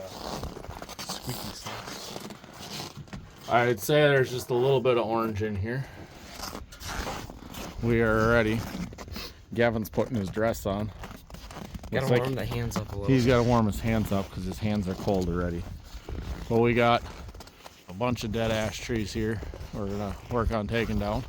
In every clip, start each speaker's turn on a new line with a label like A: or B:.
A: squeaky stuff.
B: I'd say there's just a little bit of orange in here. We are ready. Gavin's putting his dress on.
C: Gotta warm the hands up a little.
B: He's got to warm his hands up because his hands are cold already. Well, we got a bunch of dead ash trees here we're going to work on taking down.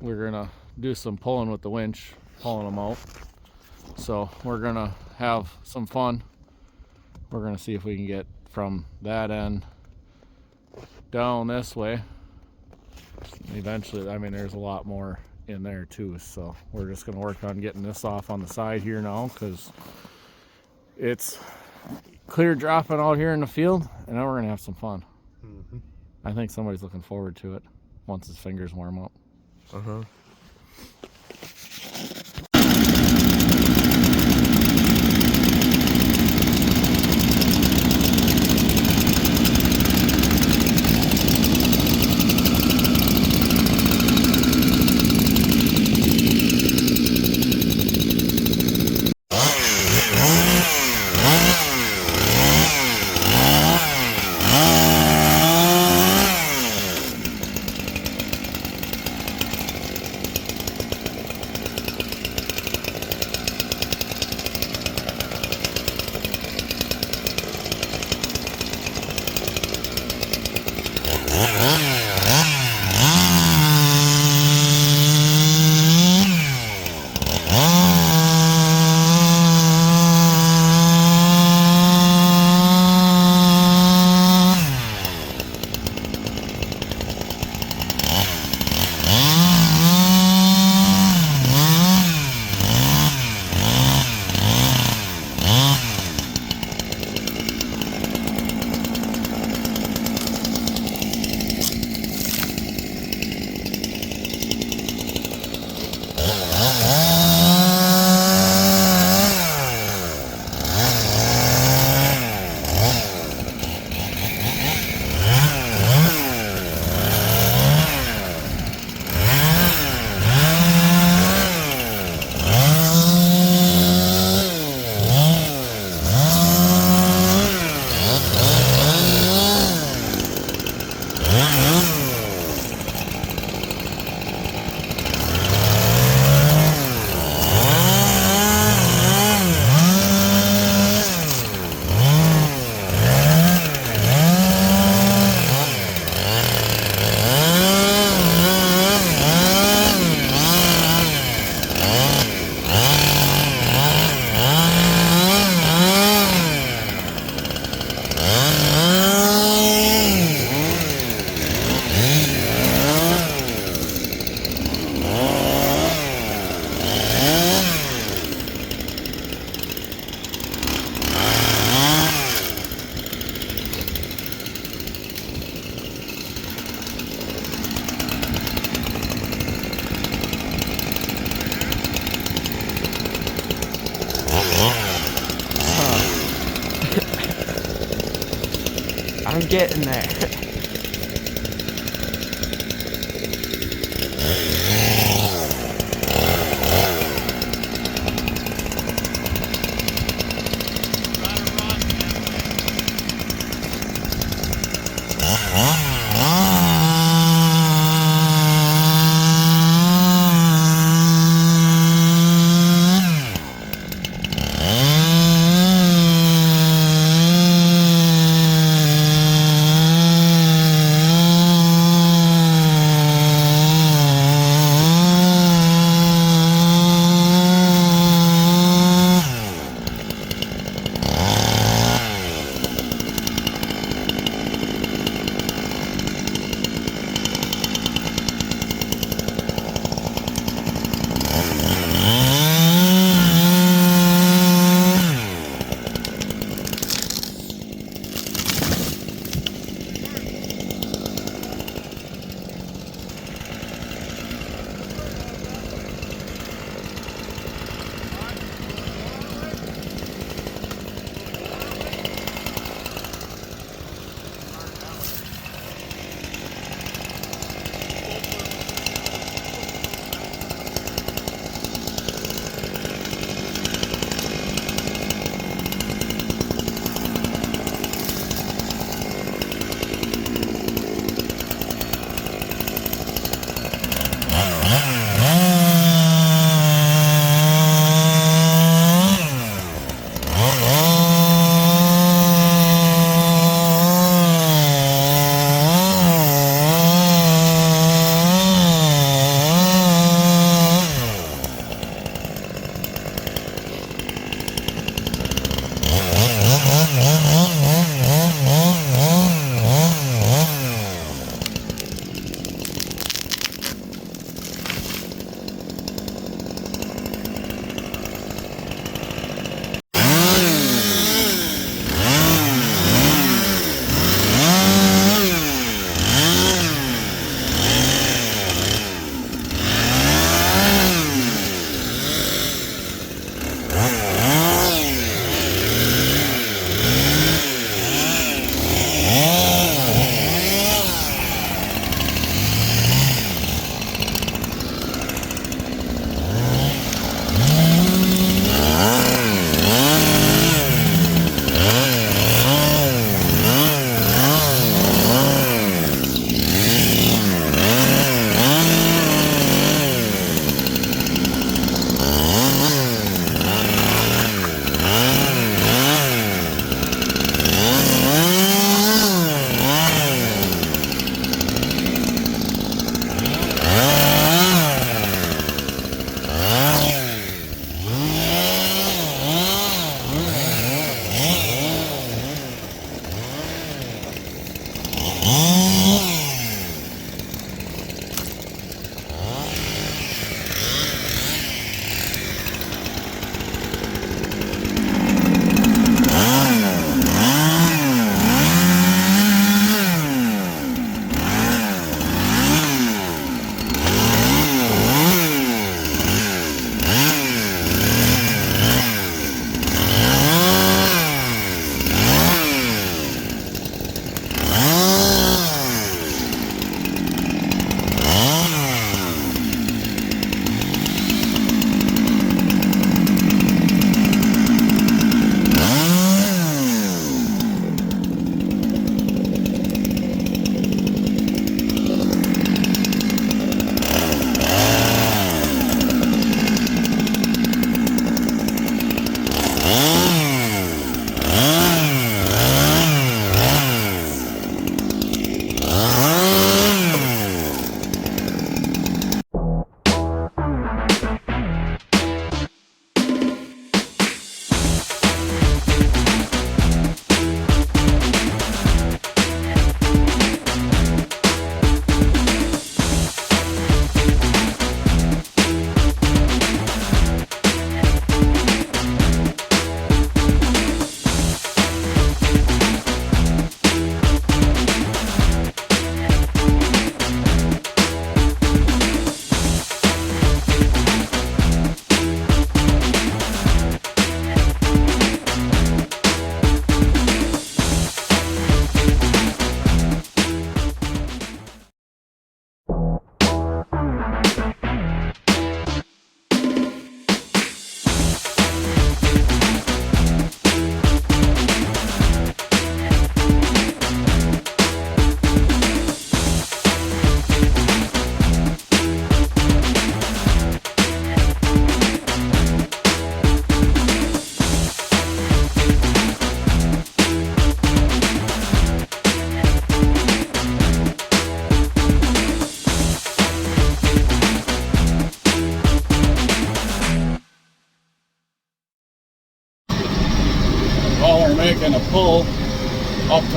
B: We're going to do some pulling with the winch, pulling them out. So we're going to have some fun. We're going to see if we can get from that end down this way. Eventually, I mean, there's a lot more in there too, so we're just going to work on getting this off on the side here now because it's clear dropping out here in the field, and then we're going to have some fun.
A: Mm-hmm.
B: I think somebody's looking forward to it once his fingers warm up.
C: I'm getting there.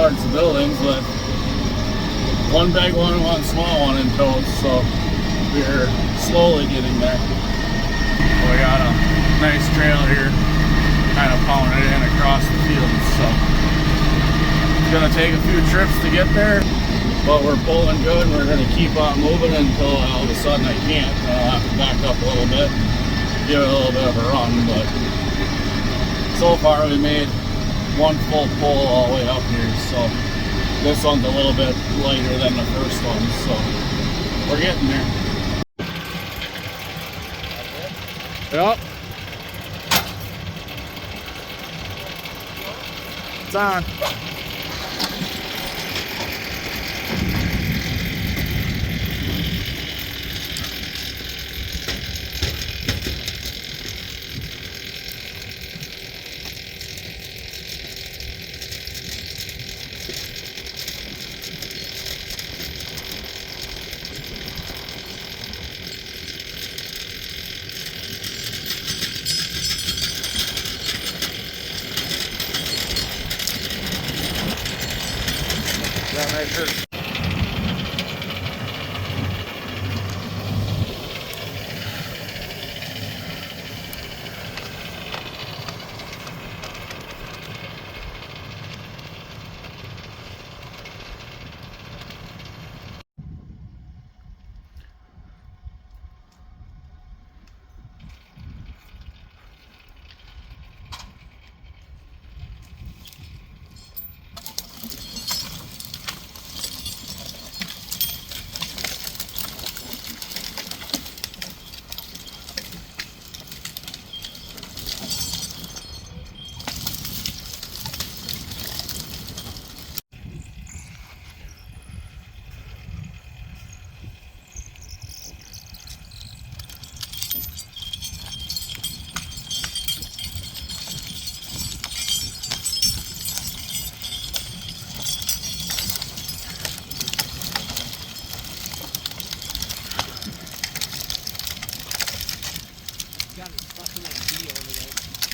B: towards the buildings, but one big one and one small one in tow, so we're slowly getting there. We got a nice trail here, kind of pounding it in across the fields, so it's gonna take a few trips to get there, but we're pulling good and we're gonna keep on moving until all of a sudden I can't. I'll have to back up a little bit, give it a little bit of a run, but so far we made one full pull all the way up here, so this one's a little bit lighter than the first one, so we're getting there. Yep. It's on. That measure.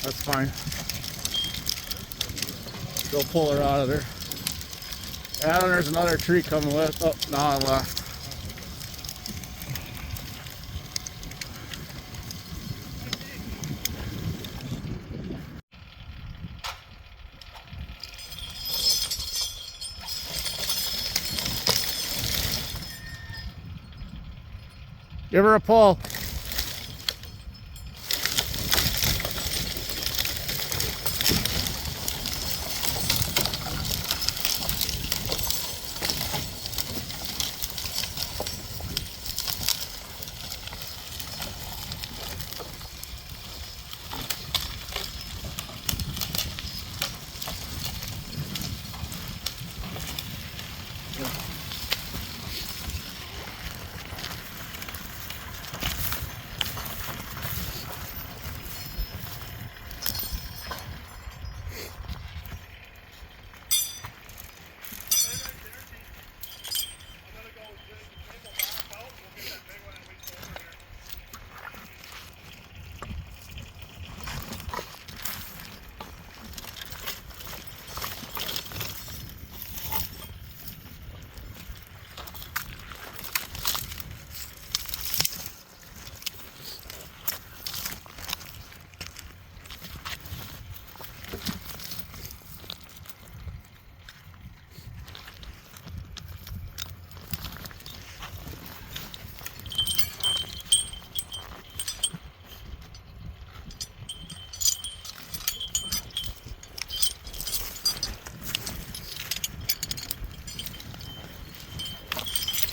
B: That's fine. Go pull her out of there. And there's another tree coming with. Oh, no, I left. Give her a pull.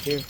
B: Here.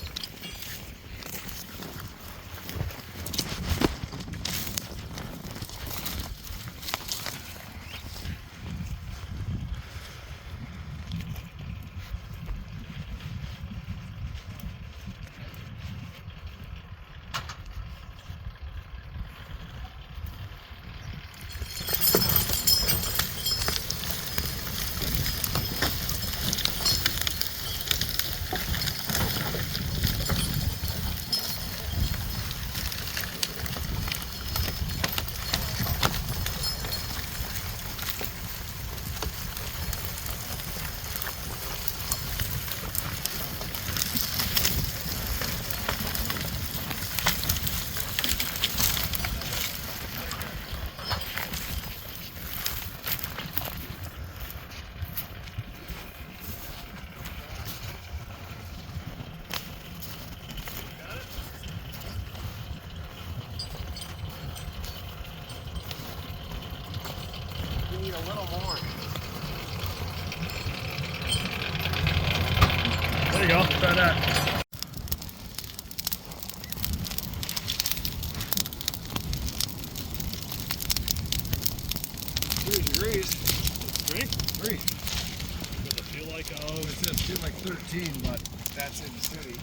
A: That's in the city.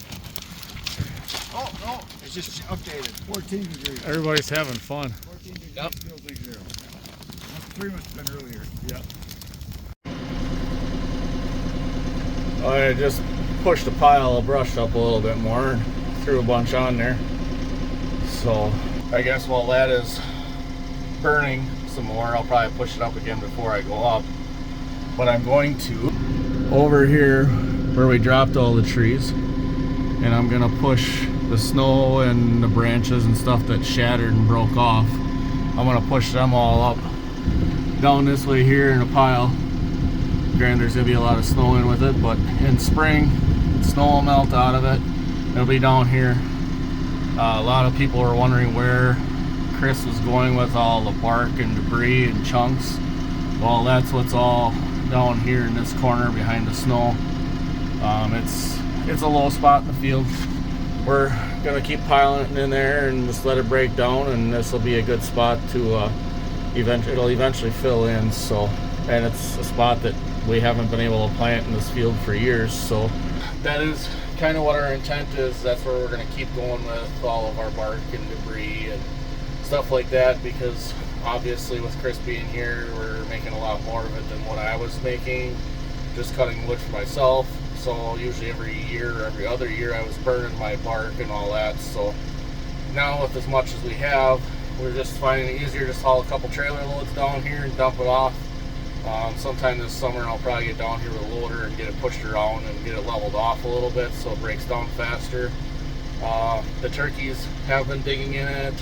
A: Oh, no, it's just updated. 14 degrees.
B: Everybody's having fun.
A: 14 degrees,
C: Yep.
A: feels like 0. Yeah. 3 must have been earlier.
B: Yeah. I just pushed the pile of brush up a little bit more and threw a bunch on there. So I guess while that is burning some more, I'll probably push it up again before I go up. But I'm going to over here where we dropped all the trees, and I'm gonna push the snow and the branches and stuff that shattered and broke off. I'm gonna push them all up down this way here in a pile. Granted, there's gonna be a lot of snow in with it, but in spring, snow will melt out of it. It'll be down here. A lot of people are wondering where Chris was going with all the bark and debris and chunks. Well, that's what's all down here in this corner behind the snow. It's a low spot in the field. We're gonna keep piling it in there and just let it break down, and this will be a good spot to it'll eventually fill in. So, and it's a spot that we haven't been able to plant in this field for years. So that is kind of what our intent is. That's where we're gonna keep going with all of our bark and debris and stuff like that, because obviously with Chris being here, we're making a lot more of it than what I was making just cutting wood for myself. So usually every year or every other year I was burning my bark and all that. So now with as much as we have, we're just finding it easier to just haul a couple trailer loads down here and dump it off. Sometime this summer I'll probably get down here with a loader and get it pushed around and get it leveled off a little bit so it breaks down faster. The turkeys have been digging in it.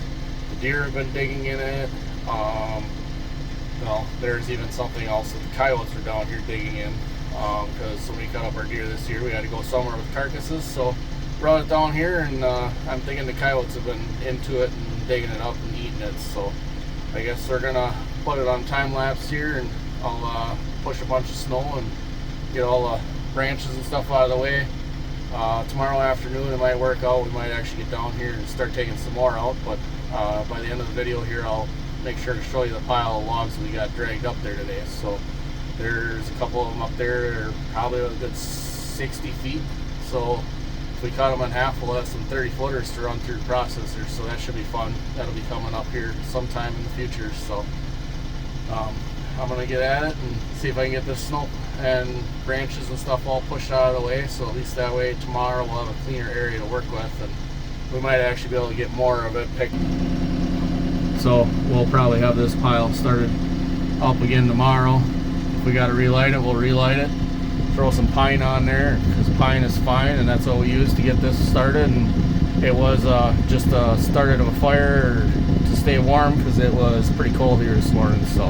B: The deer have been digging in it. Well, there's even something else that the coyotes are down here digging in, because when we cut up our deer this year, we had to go somewhere with carcasses, so brought it down here, and I'm thinking the coyotes have been into it and digging it up and eating it. So I guess we're gonna put it on time lapse here, and I'll push a bunch of snow and get all the branches and stuff out of the way. Tomorrow afternoon it might work out. We might actually get down here and start taking some more out, but by the end of the video here, I'll make sure to show you the pile of logs we got dragged up there today. So there's a couple of them up there. They're probably a good 60 feet. So if we cut them in half, we'll have some 30 footers to run through processors. So that should be fun. That'll be coming up here sometime in the future. So I'm gonna get at it and see if I can get this snow and branches and stuff all pushed out of the way. So at least that way tomorrow we'll have a cleaner area to work with, and we might actually be able to get more of it picked. So we'll probably have this pile started up again tomorrow. If we got to relight it, we'll relight it. Throw some pine on there, because pine is fine, and that's what we used to get this started. And it was just started a fire to stay warm, because it was pretty cold here this morning. So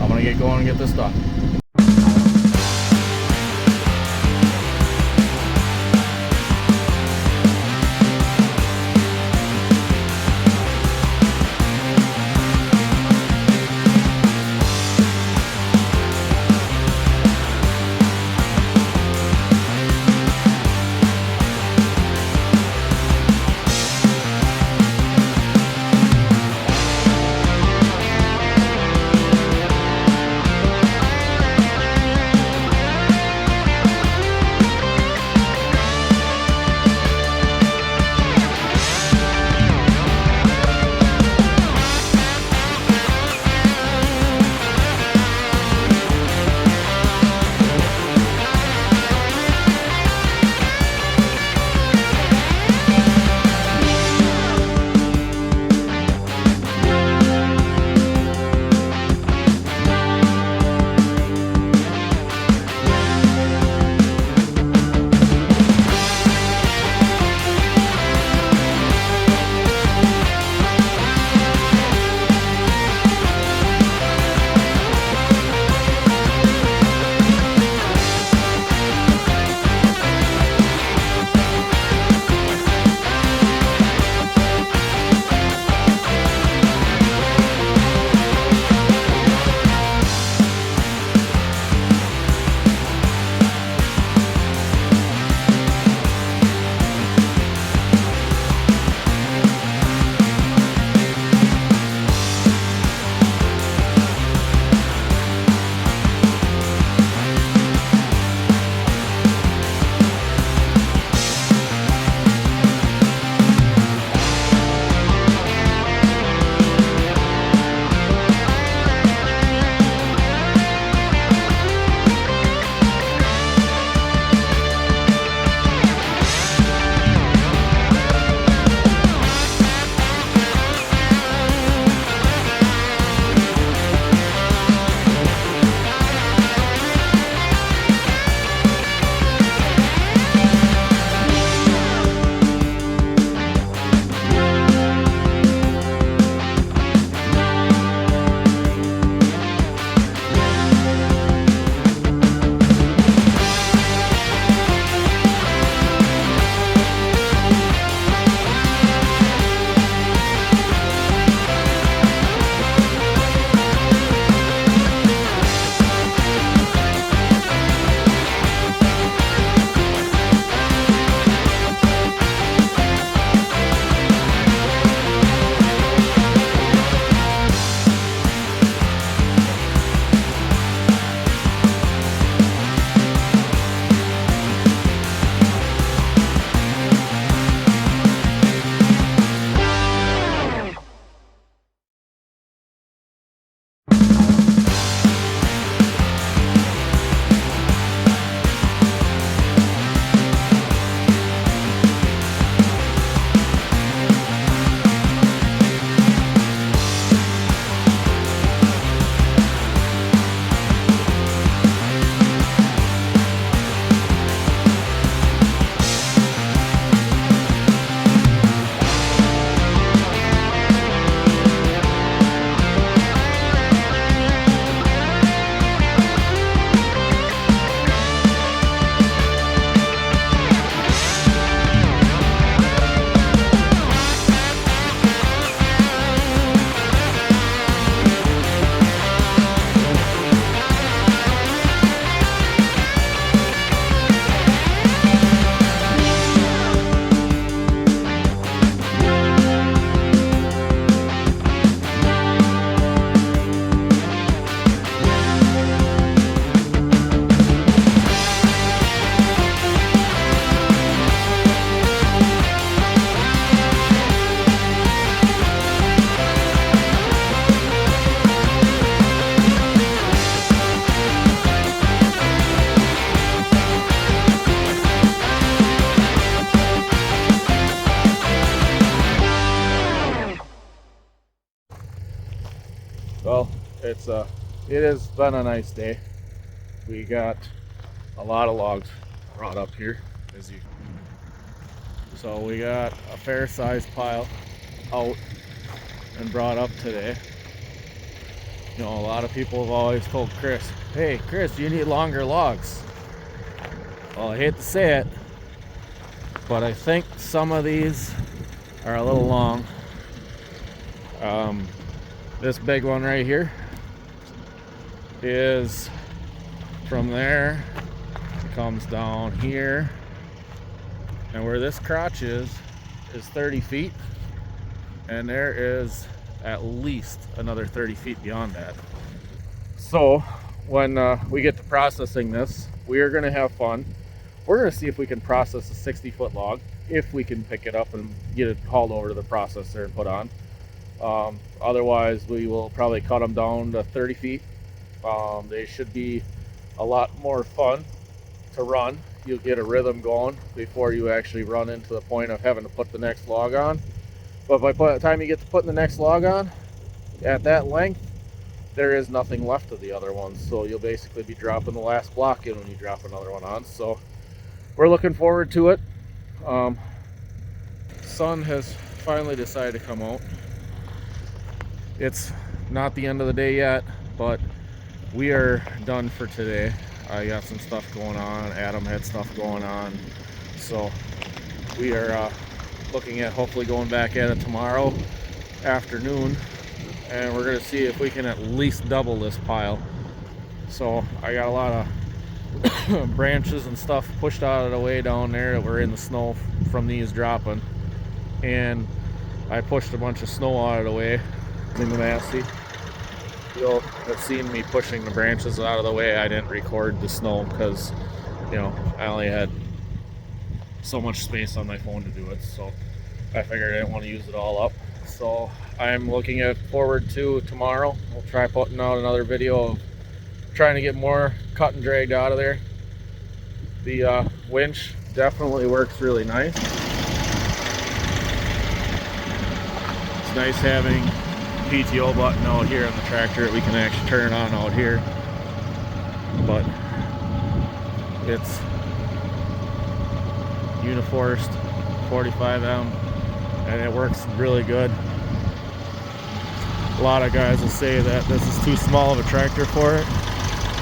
B: I'm gonna get going and get this done. it has been a nice day. We got a lot of logs brought up here, so we got a fair sized pile out and brought up today. You know, a lot of people have always told Chris, hey Chris, you need longer logs. Well, I hate to say it, but I think some of these are a little long. This big one right here is from there, it comes down here, and where this crotch is 30 feet, and there is at least another 30 feet beyond that. So when we get to processing this, we are going to have fun. We're going to see if we can process a 60-foot log, if we can pick it up and get it hauled over to the processor and put on. Otherwise, we will probably cut them down to 30 feet. They should be a lot more fun to run. You'll get a rhythm going before you actually run into the point of having to put the next log on. But by the time you get to putting the next log on, at that length, there is nothing left of the other ones. So you'll basically be dropping the last block in when you drop another one on. So we're looking forward to it. Sun has finally decided to come out. It's not the end of the day yet, but we are done for today. I got some stuff going on. Adam had stuff going on. So we are looking at hopefully going back at it tomorrow afternoon, and we're going to see if we can at least double this pile. So I got a lot of branches and stuff pushed out of the way down there that were in the snow from these dropping, and I pushed a bunch of snow out of the way in the Massey. You'll have seen me pushing the branches out of the way. I didn't record the snow because, you know, I only had so much space on my phone to do it, so I figured I didn't want to use it all up. So I'm looking forward to tomorrow. We'll try putting out another video of trying to get more cut and dragged out of there. The winch definitely works really nice. It's nice having PTO button out here on the tractor that we can actually turn it on out here, but it's Uniforced 45M and it works really good. A lot of guys will say that this is too small of a tractor for it.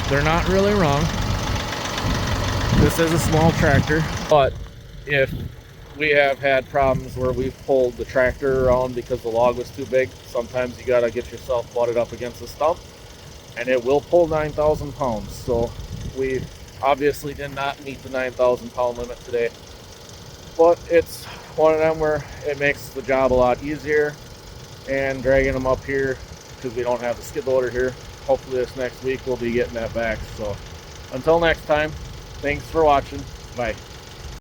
B: They're not really wrong. This is a small tractor, but if we have had problems where we've pulled the tractor around because the log was too big, sometimes you gotta get yourself butted up against a stump, and it will pull 9,000 pounds. So we obviously did not meet the 9,000 pound limit today, but it's one of them where it makes the job a lot easier. And dragging them up here, because we don't have the skid loader here, hopefully this next week we'll be getting that back. So until next time, thanks for watching. Bye.